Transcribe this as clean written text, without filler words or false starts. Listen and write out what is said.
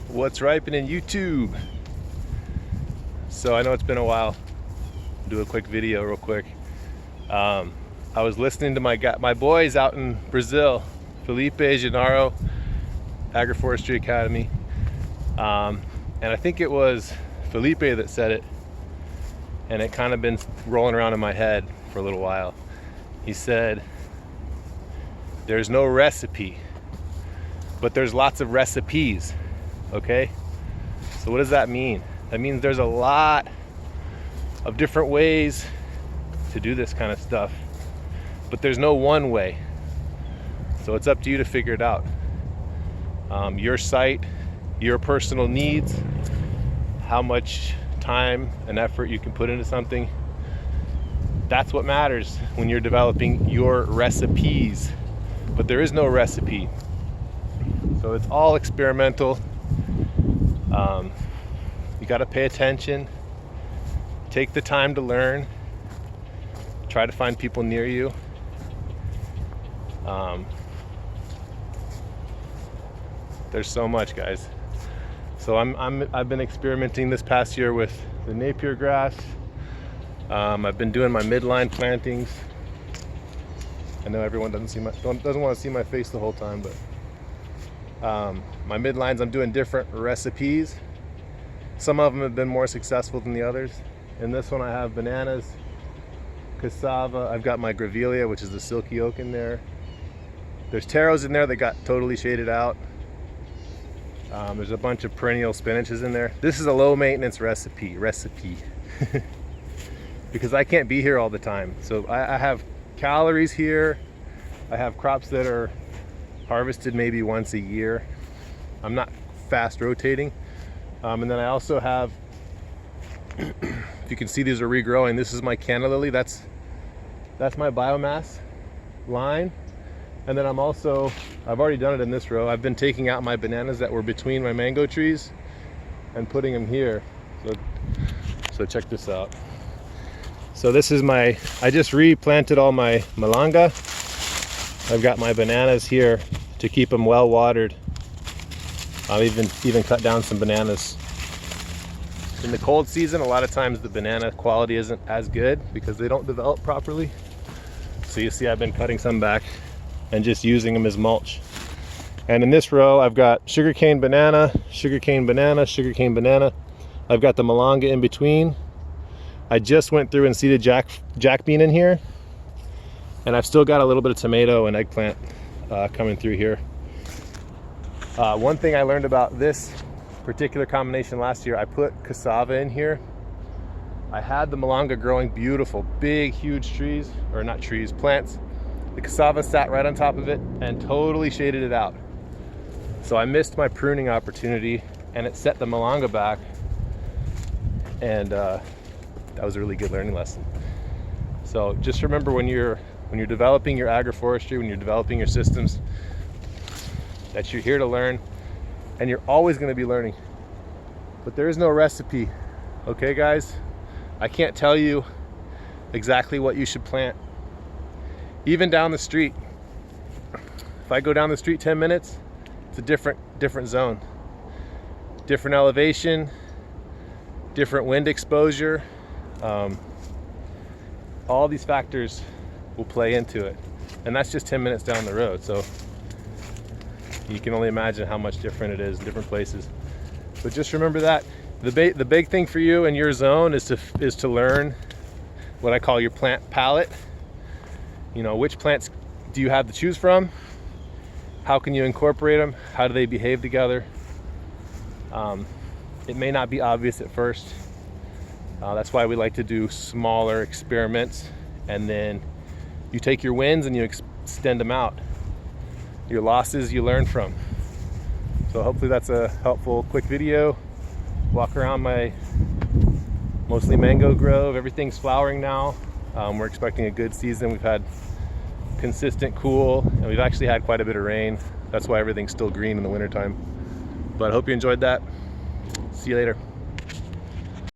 What's ripening YouTube? So I know it's been a while. Do a quick video real quick. I was listening to my boys out in Brazil, Felipe, Gennaro, Agroforestry Academy, and I think it was Felipe that said it, and it kind of been rolling around in my head for a little while. He said, there's no recipe, but there's lots of recipes. Okay, so what does that mean? That means there's a lot of different ways to do this kind of stuff, but there's no one way. So it's up to you to figure it out. Your site, your personal needs, how much time and effort you can put into something. That's what matters when you're developing your recipes. But there is no recipe. So it's all experimental. You got to pay attention, take the time to learn, try to find people near you. There's so much, guys. So I've been experimenting this past year with the Napier grass. I've been doing my midline plantings. I know everyone doesn't want to see my face the whole time, but my midlines, I'm doing different recipes. Some of them have been more successful than the others. In this one I have bananas, cassava, I've got my grevillea, which is the silky oak in there. There's taros in there that got totally shaded out. There's a bunch of perennial spinaches in there. This is a low maintenance recipe. Because I can't be here all the time. So I have calories here. I have crops that are harvested maybe once a year. I'm not fast rotating. And then I also have, if you can see, these are regrowing. This is my canna lily. That's my biomass line. And then I've already done it in this row. I've been taking out my bananas that were between my mango trees and putting them here. So check this out. So this is I just replanted all my malanga. I've got my bananas here to keep them well watered. I'll even cut down some bananas. In the cold season, a lot of times the banana quality isn't as good because they don't develop properly. So you see I've been cutting some back and just using them as mulch. And in this row, I've got sugarcane banana, sugarcane banana, sugarcane banana. I've got the malanga in between. I just went through and seeded jack bean in here. And I've still got a little bit of tomato and eggplant coming through here. One thing I learned about this particular combination last year, I put cassava in here. I had the malanga growing beautiful, big, huge trees, or not trees, plants. The cassava sat right on top of it and totally shaded it out. So I missed my pruning opportunity and it set the malanga back. And that was a really good learning lesson. So just remember when you're developing your agroforestry, when you're developing your systems, that you're here to learn, and you're always going to be learning. But there is no recipe, okay, guys? I can't tell you exactly what you should plant. Even down the street, if I go down the street 10 minutes, it's a different zone, different elevation, different wind exposure. All these factors will play into it, and that's just 10 minutes down the road. So you can only imagine how much different it is in different places. But just remember that the big thing for you in your zone is to learn what I call your plant palette. You know, which plants do you have to choose from? How can you incorporate them? How do they behave together? It may not be obvious at first. That's why we like to do smaller experiments, and then you take your wins and you extend them out. Your losses you learn from. So hopefully that's a helpful quick video. Walk around my mostly mango grove. Everything's flowering now. We're expecting a good season. We've had consistent cool, and we've actually had quite a bit of rain. That's why everything's still green in the wintertime. But I hope you enjoyed that. See you later.